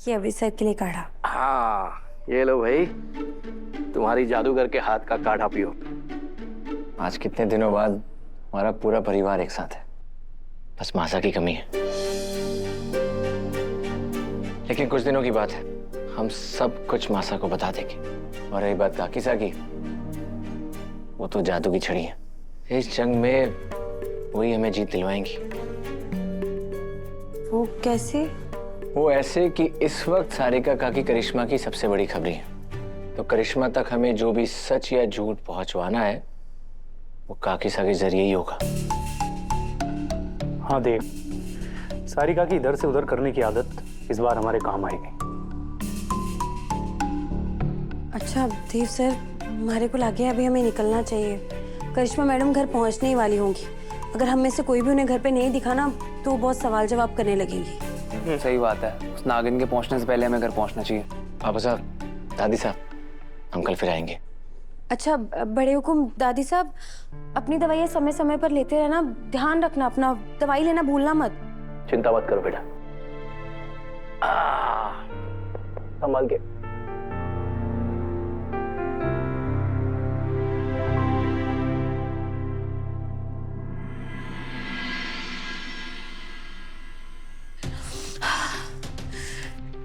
ये अभिषेक के लिए काढ़ा। हाँ ये लो भाई, तुम्हारी जादूगर के हाथ का काढ़ा पियो। आज कितने दिनों बाद हमारा पूरा परिवार एक साथ है, बस मासा की कमी है। लेकिन कुछ दिनों की बात है, हम सब कुछ मासा को बता देंगे। और रही बात काकीसा की, वो तो जादू की छड़ी है। इस जंग में वही हमें जीत दिलवाएंगी। वो कैसे? वो ऐसे कि इस वक्त सारिका काकी करिश्मा की सबसे बड़ी खबरी है, तो करिश्मा तक हमें जो भी सच या झूठ पहुंचवाना है वो काकीसा के जरिए ही होगा। हाँ देव, सारिका की इधर से उधर करने की आदत इस बार हमारे काम आएगी। अच्छा देव सर, हमारे को लगे अभी हमें निकलना चाहिए। करिश्मा मैडम घर पहुंचने ही वाली होंगी। अगर हम में से कोई भी उन्हें घर पे नहीं दिखा ना तो वो बहुत सवाल जवाब करने लगेंगी। सही बात है, उस नागिन के पहुंचने से पहले हमें घर पहुंचना चाहिए। पापा साहब, दादी साहब, हम कल फिर आएंगे। अच्छा बड़े हुकुम, दादी साहब अपनी दवाइयाँ समय समय पर लेते रहना, ध्यान रखना अपना, दवाई लेना भूलना मत। चिंता मत करो बेटा, संभाल के।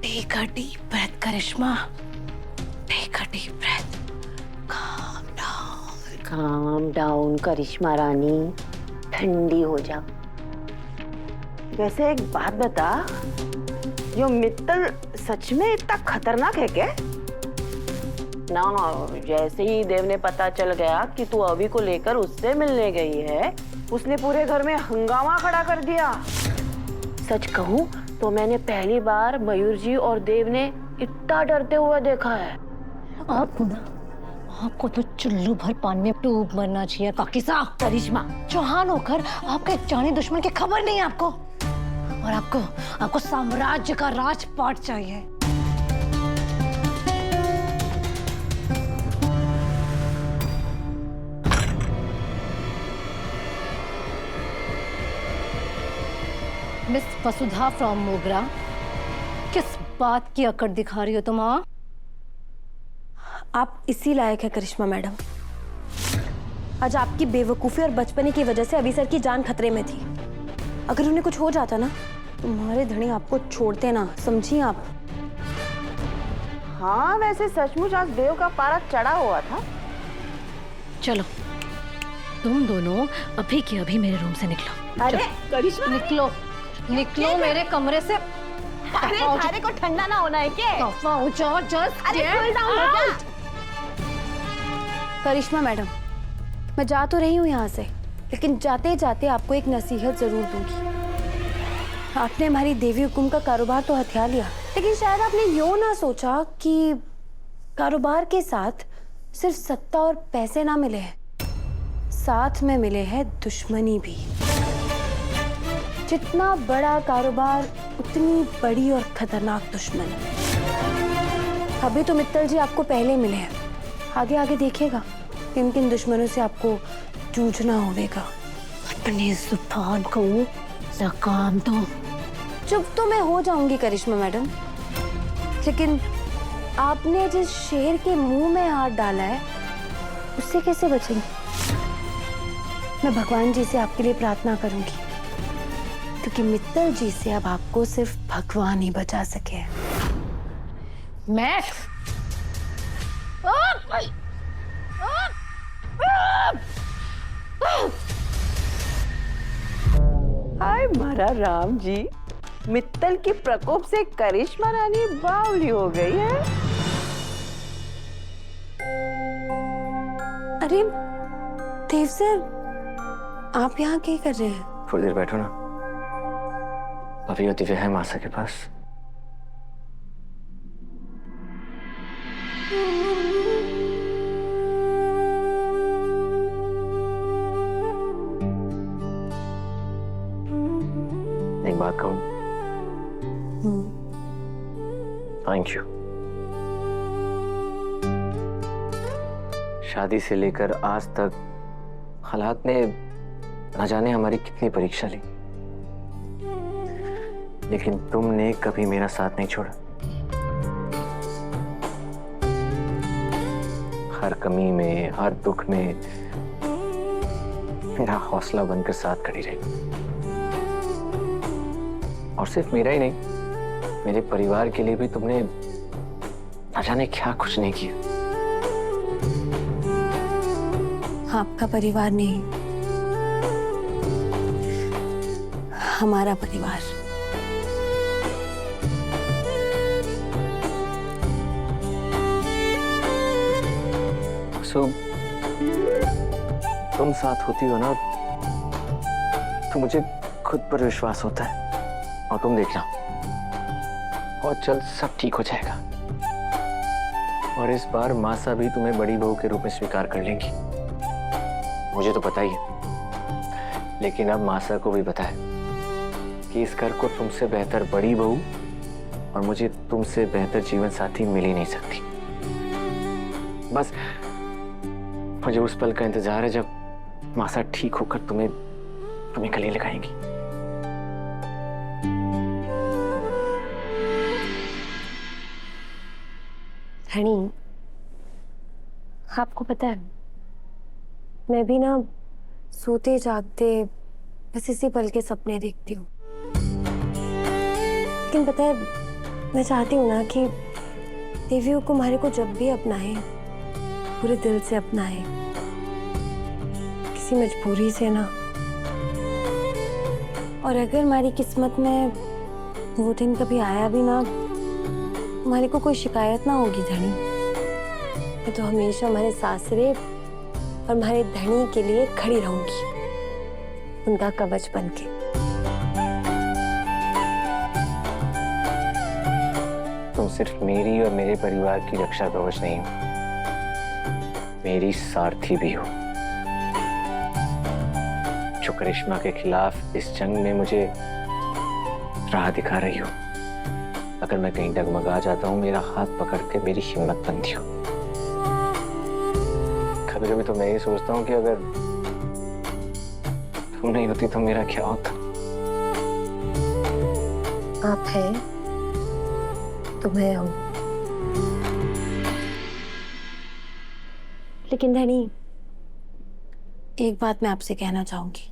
Take a deep breath, Karishma. Take a deep breath. Calm down. Calm down, करिश्मा रानी, ठंडी हो जा। वैसे एक बात बता, यो मित्तल सच में इतना खतरनाक है क्या? ना जैसे ही देव ने पता चल गया कि तू अभी को लेकर उससे मिलने गई है, उसने पूरे घर में हंगामा खड़ा कर दिया। सच कहूँ तो मैंने पहली बार मयूर जी और देव ने इतना डरते हुए देखा है। आपको तो चुल्लू भर पानी में डूब मरना चाहिए काकीसा। करिश्मा चौहान होकर आपके जाने दुश्मन की खबर नहीं है आपको, और आपको साम्राज्य का राजपाट चाहिए। मिस वसुधा फ्रॉम मोगरा, किस बात की अकड़ दिखा रही हो तुम? आप इसी लायक है करिश्मा मैडम। आज आपकी बेवकूफ़ी और बचपने की वजह से अभी सर की जान खतरे में थी। अगर उन्हें कुछ हो जाता ना, तुम्हारे धनी आपको छोड़ते ना, समझिए आप। हाँ वैसे सचमुच आज देव का पारा चढ़ा हुआ था। चलो तुम दोनों अभी के अभी मेरे रूम से निकलो। अरे करिश्मा, निकलो निकलो मेरे कमरे से। अरे थारे को ठंडा ना होना है क्या? करिश्मा मैडम, मैं जा तो रही हूँ यहाँ से, लेकिन जाते जाते आपको एक नसीहत जरूर दूंगी। आपने हमारी देवी हुकुम का कारोबार तो हथिया लिया, लेकिन शायद आपने यूं ना सोचा कि कारोबार के साथ सिर्फ सत्ता और पैसे ना मिले हैं, साथ में मिले हैं दुश्मनी भी। जितना बड़ा कारोबार उतनी बड़ी और खतरनाक दुश्मन। अभी तो मित्तल जी आपको पहले मिले हैं, आगे आगे देखिएगा किन किन दुश्मनों से आपको जूझना होगा। अपनी जुबान को लगाम दो। चुप तो मैं हो जाऊंगी करिश्मा मैडम, लेकिन आपने जिस शेर के मुंह में हाथ डाला है उससे कैसे बचेंगे? मैं भगवान जी से आपके लिए प्रार्थना करूंगी, क्योंकि मित्तल जी से अब आपको सिर्फ भगवान ही बचा सके। मैं हाय मारा राम जी, मित्तल के प्रकोप से करिश्मा रानी बावली हो गई है। अरे देव सर, आप यहाँ क्या कर रहे हैं? थोड़ी देर बैठो ना, अभी होती है मासा के पास। एक बात कहूं? Thank you. शादी से लेकर आज तक हालात ने न जाने हमारी कितनी परीक्षा ली, लेकिन तुमने कभी मेरा साथ नहीं छोड़ा। हर कमी में, हर दुख में मेरा हौसला बनकर साथ खड़ी रही। और सिर्फ मेरा ही नहीं, मेरे परिवार के लिए भी तुमने न जाने क्या कुछ नहीं किया। आपका परिवार नहीं, हमारा परिवार। सो तुम साथ होती हो ना, तो मुझे खुद पर विश्वास होता है। और तुम देखना, और जल्द सब ठीक हो जाएगा। और इस बार मासा भी तुम्हें बड़ी बहू के रूप में स्वीकार कर लेंगी। मुझे तो पता ही है, लेकिन अब मासा को भी पता है कि इस घर को तुमसे बेहतर बड़ी बहू और मुझे तुमसे बेहतर जीवन साथी मिल ही नहीं सकती। बस मुझे उस पल का इंतजार है जब मासा ठीक होकर तुम्हें गले लगाएंगी। धनी, आपको पता है, मैं भी ना सोते जागते बस इसी पल के सपने देखती हूँ। लेकिन पता है, मैं चाहती हूँ ना कि देवी कुमारी को जब भी अपनाए, पूरे दिल से अपनाए, किसी मजबूरी से ना। और अगर हमारी किस्मत में वो दिन कभी आया भी ना, हमारे को कोई शिकायत ना होगी धनी। मैं तो हमेशा हमारे सासरे और हमारे धनी के लिए खड़ी रहूंगी, उनका कवच बनके। तुम सिर्फ मेरी और मेरे परिवार की रक्षा कवच नहीं हो, मेरी सारथी भी हो, जो करिश्मा के खिलाफ इस जंग में मुझे राह दिखा रही हो। अगर मैं कहीं डगमगा जाता हूँ, मेरा हाथ पकड़ के मेरी हिम्मत बनती हो। कभी कभी तो मैं ये सोचता हूँ कि अगर तुम नहीं होती तो मेरा क्या होता। आप हैं तो मैं हूं। लेकिन धनी, एक बात मैं आपसे कहना चाहूंगी।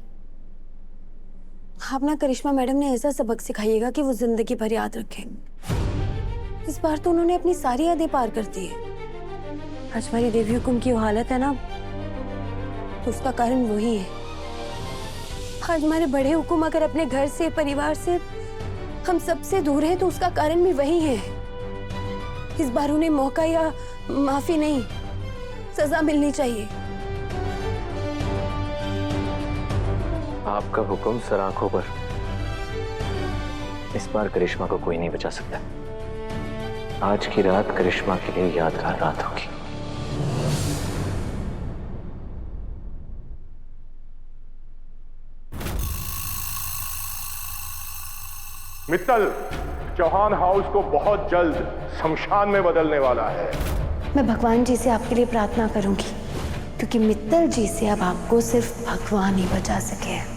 आप ना करिश्मा मैडम ने ऐसा सबक सिखाइएगा कि वो जिंदगी भर याद रखें। इस बार तो उन्होंने अपनी सारी यादें पार कर दी है। आज हमारी देवी हुकुम की वो हालत है ना, तो उसका कारण वही है। आज हमारे बड़े हुकुम अगर अपने घर से, परिवार से, हम सबसे दूर हैं, तो उसका कारण भी वही है। इस बार उन्हें मौका या माफी नहीं, सजा मिलनी चाहिए। आपका हुक्म सर आंखों पर। इस बार करिश्मा को कोई नहीं बचा सकता। आज की रात करिश्मा के लिए यादगार रात होगी। मित्तल, चौहान हाउस को बहुत जल्द शमशान में बदलने वाला है। मैं भगवान जी से आपके लिए प्रार्थना करूंगी, क्योंकि मित्तल जी से अब आपको सिर्फ भगवान ही बचा सके हैं।